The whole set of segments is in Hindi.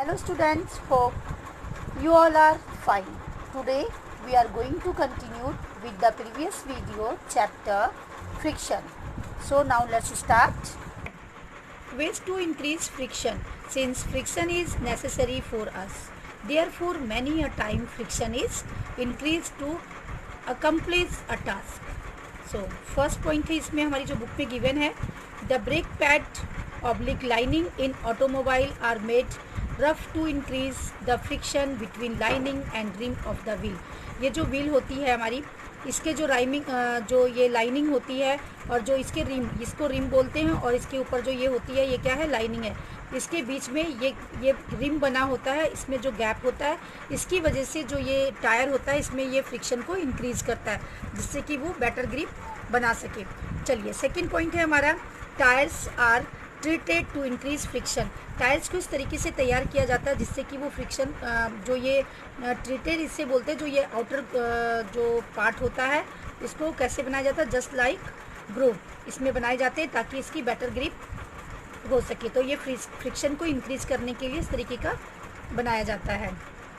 Hello students, hope you all are fine. Today we are going to continue with the previous video chapter friction. So now let's start. Ways to increase friction. Since friction is necessary for us, therefore many a time friction is increased to accomplish a task. So first point है इसमें हमारी जो बुक में गिवन है, the brake pad oblique lining in automobile are made rough to increase the friction between lining and rim of the wheel. ये जो व्हील होती है हमारी, इसके जो जो ये लाइनिंग होती है और जो इसके रिम, इसको रिम बोलते हैं, और इसके ऊपर जो ये होती है ये क्या है, लाइनिंग है. इसके बीच में ये रिम बना होता है, इसमें जो गैप होता है, इसकी वजह से जो ये टायर होता है इसमें ये फ्रिक्शन को इंक्रीज़ करता है जिससे कि वो बेटर ग्रिप बना सके. चलिए सेकंड पॉइंट है हमारा, tyres are treated to increase friction. Tyres को इस तरीके से तैयार किया जाता है जिससे कि वो फ्रिक्शन जो ये ट्रीटेड इससे बोलते हैं, जो ये आउटर जो पार्ट होता है इसको कैसे बनाया जाता है, जस्ट लाइक ग्रूव इसमें बनाए जाते हैं ताकि इसकी बेटर ग्रिप हो सके. तो ये फ्रिक्शन को इंक्रीज करने के लिए इस तरीके का बनाया जाता है.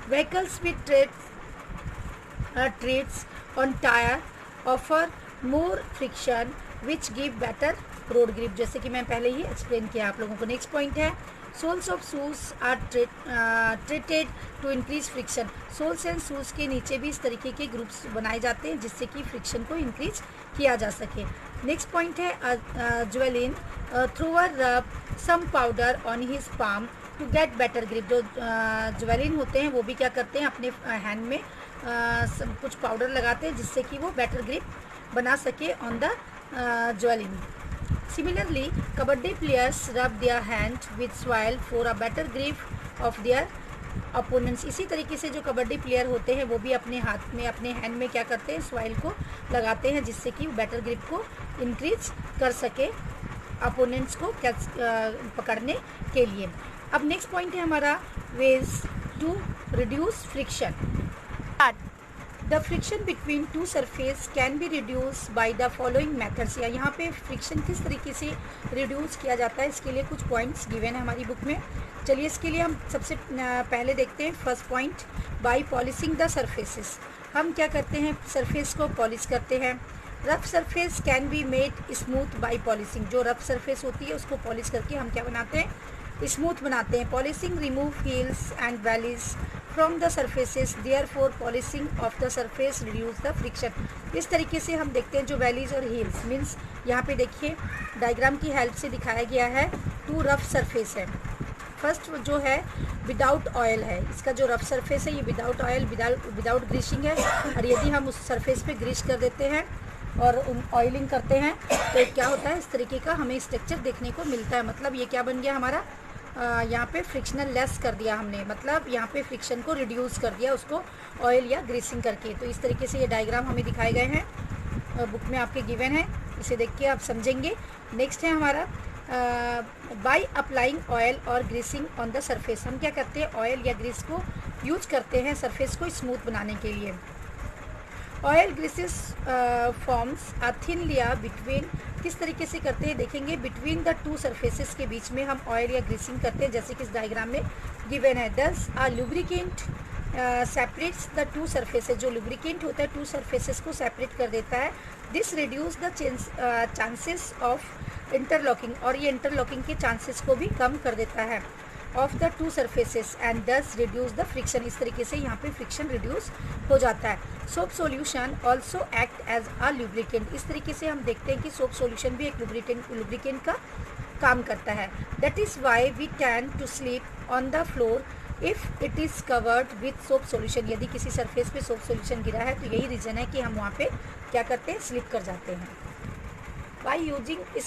Vehicles with treads on tyre offer more friction which give better road grip, जैसे कि मैं पहले ही एक्सप्लेन किया आप लोगों को. नेक्स्ट पॉइंट है, soles of shoes are treated to increase friction. Soles and shoes के नीचे भी इस तरीके के ग्रुप्स बनाए जाते हैं जिससे कि फ्रिक्शन को इंक्रीज किया जा सके. नेक्स्ट पॉइंट है, javelin thrower rub some powder on his palm to get better grip. जो ज्वेलिन होते हैं वो भी क्या करते हैं, अपने हैंड में कुछ पाउडर लगाते हैं जिससे कि वो बेटर ग्रिप बना सके on the javelin. Similarly, kabaddi players rub their hand with soil for a better grip of their opponents. इसी तरीके से जो कबड्डी प्लेयर होते हैं वो भी अपने हाथ में, अपने हैंड में क्या करते हैं, सॉइल को लगाते हैं जिससे कि बेटर ग्रिप को इंक्रीज कर सके अपोनेंट्स को पकड़ने के लिए. अब नेक्स्ट पॉइंट है हमारा, ways to reduce friction. The friction between two surface can be reduce by the following methods. या यहाँ पे फ्रिक्शन किस तरीके से रिड्यूस किया जाता है इसके लिए कुछ पॉइंट्स गिवन है हमारी बुक में. चलिए इसके लिए हम सबसे पहले देखते हैं first point, by polishing the surfaces. हम क्या करते हैं, सरफेस को पॉलिश करते हैं. Rough surface can be made smooth by polishing. जो रफ सरफेस होती है उसको पॉलिश करके हम क्या बनाते हैं, स्मूथ बनाते हैं. Polishing remove heels and valleys from the surfaces, therefore polishing of the surface reduce the friction. इस तरीके से हम देखते हैं जो वैलीज और हील्स मीन्स, यहाँ पे देखिए डायग्राम की हेल्प से दिखाया गया है. टू रफ सरफेस है. फर्स्ट जो है विदाउट ऑयल है, इसका जो रफ सरफेस है ये विदाउट ऑयल विदाउट ग्रीसिंग है. और यदि हम उस सरफेस पे ग्रीस कर देते हैं और ऑयलिंग करते हैं तो क्या होता है, इस तरीके का हमें स्ट्रक्चर देखने को मिलता है. मतलब ये क्या बन गया हमारा, यहाँ पे फ्रिक्शनल लेस कर दिया हमने, मतलब यहाँ पे फ्रिक्शन को रिड्यूस कर दिया उसको ऑयल या ग्रीसिंग करके. तो इस तरीके से ये डायग्राम हमें दिखाए गए हैं, बुक में आपके गिवन है, इसे देख के आप समझेंगे. नेक्स्ट है हमारा, बाय अप्लाइंग ऑयल और ग्रीसिंग ऑन द सरफेस. हम क्या करते हैं, ऑयल या ग्रीस को यूज करते हैं सरफेस को स्मूथ बनाने के लिए. Oil greases forms a thin layer between. किस तरीके से करते हैं देखेंगे, बिटवीन द टू सरफेसेस के बीच में हम ऑयल या ग्रीसिंग करते हैं जैसे कि इस डायग्राम में गिवन है. Thus a lubricant separates the two surfaces. जो लुब्रिकेंट होता है टू सरफेसेस को सेपरेट कर देता है. This reduce the chances of interlocking. और ये इंटरलॉकिंग के चांसेस को भी कम कर देता है of the two surfaces and दस रिड्यूस द फ्रिक्शन. इस तरीके से यहाँ पे फ्रिक्शन रिड्यूस हो जाता है. Soap solution also act as a lubricant. इस तरीके से हम देखते हैं कि सोप सॉल्यूशन भी एक लुब्रिकेंट का काम करता है. That is why we can to slip on the floor if it is covered with soap solution. यदि किसी सरफेस पे सोप सॉल्यूशन गिरा है तो यही रीज़न है कि हम वहाँ पे क्या करते हैं, स्लिप कर जाते हैं. By using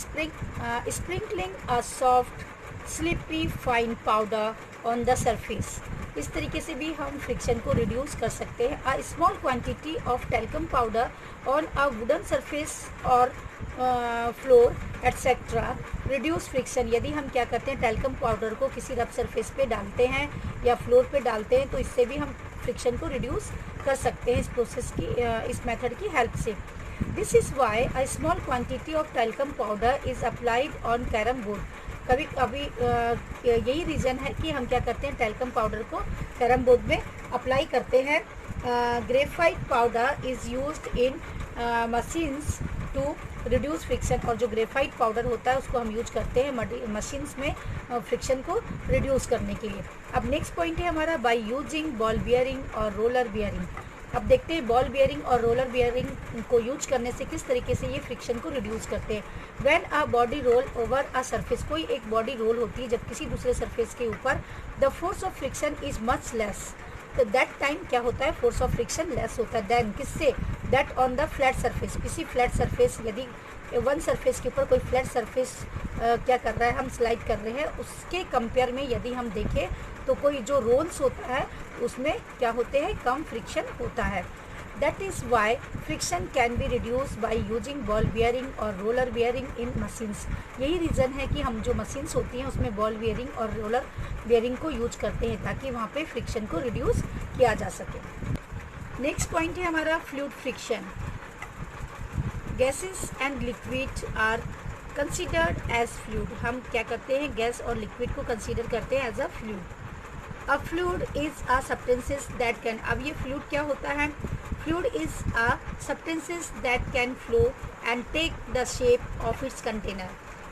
sprinkling a soft slippery fine powder on the surface. इस तरीके से भी हम फ्रिक्शन को रिड्यूस कर सकते हैं. A small quantity of talcum powder on a wooden surface और फ्लोर एट्सेट्रा रिड्यूस फ्रिक्शन. यदि हम क्या करते हैं, टेल्कम पाउडर को किसी रफ सरफेस पे डालते हैं या फ्लोर पे डालते हैं तो इससे भी हम फ्रिक्शन को रिड्यूस कर सकते हैं इस प्रोसेस की, इस मेथड की हेल्प से. This is why a small quantity of talcum powder is applied on carrom board. कभी कभी यही रीज़न है कि हम क्या करते हैं, टैल्कम पाउडर को कैरम बोर्ड में अप्लाई करते हैं। Graphite powder is used in machines to reduce friction, और जो ग्रेफाइट पाउडर होता है उसको हम यूज करते हैं मशीन्स में फ्रिक्शन को रिड्यूस करने के लिए। अब नेक्स्ट पॉइंट है हमारा बाय यूजिंग बॉल बियरिंग और रोलर बियरिंग। अब देखते हैं बॉल बियरिंग और रोलर बियरिंग को यूज करने से किस तरीके से ये फ्रिक्शन को रिड्यूस करते हैं। When a body roll over a surface, कोई एक बॉडी रोल होती है जब किसी दूसरे सरफेस के ऊपर, the force of friction is much less, तो दैट टाइम क्या होता है, फोर्स ऑफ फ्रिक्शन लेस होता है देन किससे, that on the flat surface. किसी फ्लैट सरफेस, यदि वन सरफेस के ऊपर कोई फ्लैट सरफेस क्या कर रहा है, हम स्लाइड कर रहे हैं, उसके कंपेयर में यदि हम देखें तो कोई जो रोल्स होता है उसमें क्या होते हैं, कम फ्रिक्शन होता है। That is Y friction can be reduce by using ball bearing और रोलर बियरिंग इन मशीन्स। यही रीज़न है कि हम जो मशीन्स होती हैं उसमें बॉल बियरिंग और रोलर बियरिंग को यूज करते हैं ताकि वहाँ पे फ्रिक्शन को रिड्यूस किया जा सके। नेक्स्ट पॉइंट है हमारा fluid friction. Gases and liquid are considered as fluid. हम क्या करते हैं, गैस और लिक्विड को कंसिडर करते हैं as a fluid. A fluid is a substances that can, अब ये फ्लूइड क्या होता है, fluid is a substances that can flow and take the shape of its container,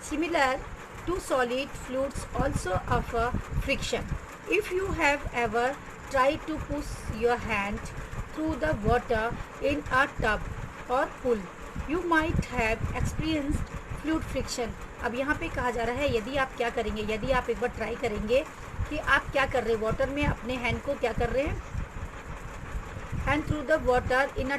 similar to solid fluids also offer friction. If you have ever tried to push your hand through the water in a tub or pool, you might have experienced fluid friction। अब यहाँ पे कहा जा रहा है यदि आप क्या करेंगे, यदि आप एक बार ट्राई करेंगे कि आप क्या कर रहे हैं, वाटर में अपने हैंड को क्या कर रहे हैं, hand through the water in a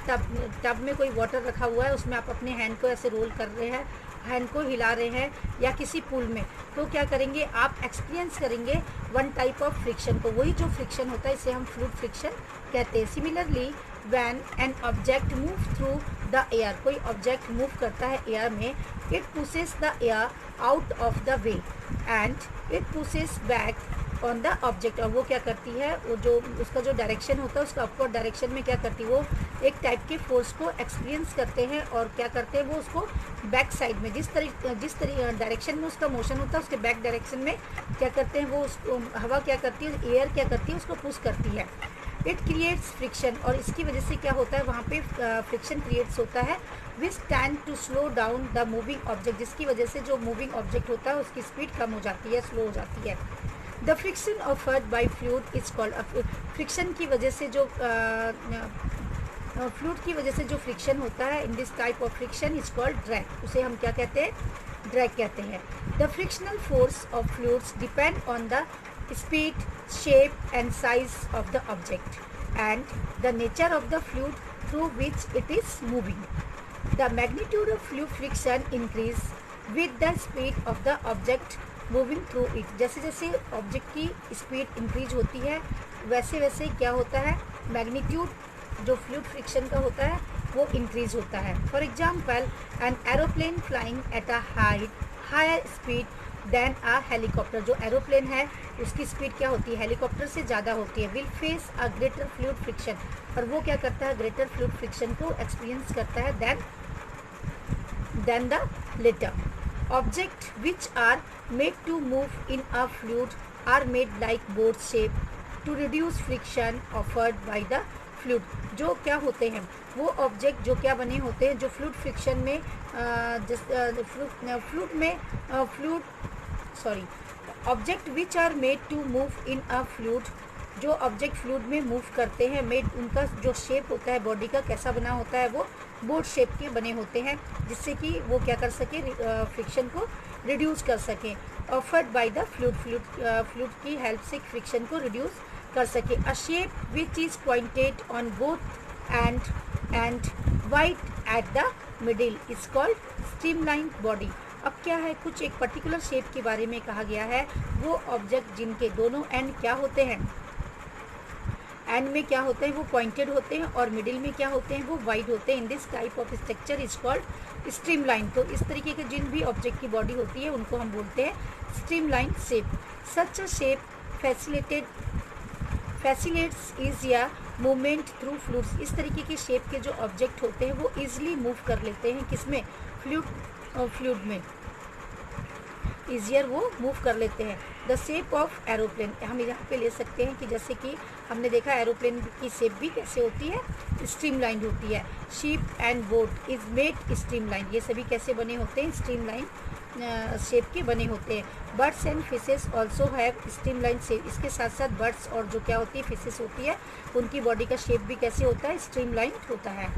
tub में कोई वाटर रखा हुआ है, उसमें आप अपने हैंड को ऐसे रोल कर रहे हैं, हैंड को हिला रहे हैं, या किसी पूल में, तो क्या करेंगे आप एक्सपीरियंस करेंगे वन टाइप ऑफ फ्रिक्शन को, वही जो फ्रिक्शन होता है इसे हम फ्लूइड फ्रिक्शन कहते हैं। Similarly when an object move through the air, कोई ऑब्जेक्ट मूव करता है एयर में, it pushes the air out of the way and it pushes back on the object, और वो क्या करती है, वो जो उसका जो डायरेक्शन होता है उसका अपवर्ड डायरेक्शन में क्या करती है, वो एक टाइप के फोर्स को एक्सपीरियंस करते हैं और क्या करते हैं, वो उसको बैक साइड में जिस डायरेक्शन में उसका मोशन होता है उसके बैक डायरेक्शन में क्या करते हैं, वो उसको हवा क्या करती है, एयर क्या करती है, उसको पुश करती है। इट क्रिएट्स फ्रिक्शन, और इसकी वजह से क्या होता है, वहाँ पे फ्रिक्शन क्रिएट्स होता है which tend to slow down the moving object, जिसकी वजह से जो मूविंग ऑब्जेक्ट होता है उसकी स्पीड कम हो जाती है, स्लो हो जाती है। The friction offered by fluid is called, friction की वजह से जो फ्लूइड की वजह से जो फ्रिक्शन होता है in this type of friction is called drag, उसे हम क्या कहते हैं, ड्रैग कहते हैं। The frictional force of fluids depend on the speed, shape and size of the object and the nature of the fluid through which it is moving. The magnitude of fluid friction increase with the speed of the object moving through it. जैसे जैसे ऑब्जेक्ट की स्पीड इंक्रीज होती है वैसे वैसे क्या होता है, मैग्नीट्यूड जो फ्लूइड फ्रिक्शन का होता है वो इंक्रीज होता है। For example an aeroplane flying at a higher speed than a helicopter, जो एरोप्लेन है उसकी स्पीड क्या होती है, हेलीकॉप्टर से ज़्यादा होती है, will face a greater fluid friction, और वो क्या करता है, ग्रेटर फ्लूइड फ्रिक्शन को एक्सपीरियंस करता है than the latter. Object which are made to move in a fluid are made like boat shape to reduce friction offered by the fluid. जो क्या होते हैं वो ऑब्जेक्ट जो क्या बने होते हैं, जो फ्लूइड फ्रिक्शन में object which are made to move in a fluid, जो ऑब्जेक्ट फ्लूइड में मूव करते हैं, मेड उनका जो शेप होता है बॉडी का कैसा बना होता है, वो बोट शेप के बने होते हैं, जिससे कि वो क्या कर सके, फ्रिक्शन को रिड्यूस कर सकें। ऑफर्ड बाय द फ्लूइड की हेल्प से फ्रिक्शन को रिड्यूस कर सके। अ shape which is pointed on both and wide at the middle is called streamline body. अब क्या है, कुछ एक पर्टिकुलर शेप के बारे में कहा गया है, वो ऑब्जेक्ट जिनके दोनों एंड क्या होते हैं, एंड में क्या होते हैं वो पॉइंटेड होते हैं और मिडिल में क्या होते हैं वो वाइड होते हैं। In this type of structure is called streamline. तो इस तरीके के जिन भी ऑब्जेक्ट की बॉडी होती है उनको हम बोलते हैं streamline shape. Such a shape facilitates easier movement through fluids. इस तरीके के शेप के जो ऑब्जेक्ट होते हैं वो ईजिली मूव कर लेते हैं, किसमें, फ्लूइड में। ईजियर वो मूव कर लेते हैं। द शेप ऑफ एरोप्लेन, हम यहाँ पे ले सकते हैं कि जैसे कि हमने देखा एरोप्लेन की शेप भी कैसे होती है, स्ट्रीमलाइन होती है। Ship and boat is made streamline, ये सभी कैसे बने होते हैं, स्ट्रीमलाइन शेप के बने होते हैं। Birds and fishes also have streamline shape, इसके साथ साथ बर्ड्स और जो क्या होती है फिशेस होती है, उनकी बॉडी का शेप भी कैसे होता है, स्ट्रीमलाइन होता है।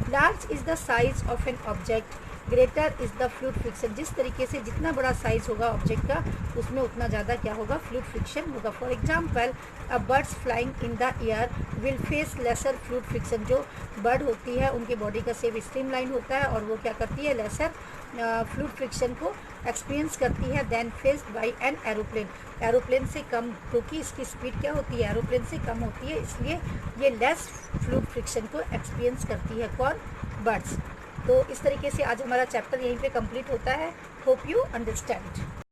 Large is the size of an object, greater is the fluid friction, जिस तरीके से जितना बड़ा साइज होगा ऑब्जेक्ट का उसमें उतना ज़्यादा क्या होगा, फ्लूइड फ्रिक्शन होगा। For example a birds flying in the air will face lesser fluid friction, जो बर्ड होती है उनकी बॉडी का शेप स्ट्रीमलाइन होता है और वो क्या करती है, लेसर फ्लूइड फ्रिक्शन को एक्सपीरियंस करती है than faced by an aeroplane, aeroplane से कम, क्योंकि इसकी स्पीड क्या होती है, एरोप्लेन से कम होती है, इसलिए ये लेस फ्लूइड फ्रिक्शन को एक्सपीरियंस करती है फॉर बर्ड्स। तो इस तरीके से आज हमारा चैप्टर यहीं पे कंप्लीट होता है। Hope you understand.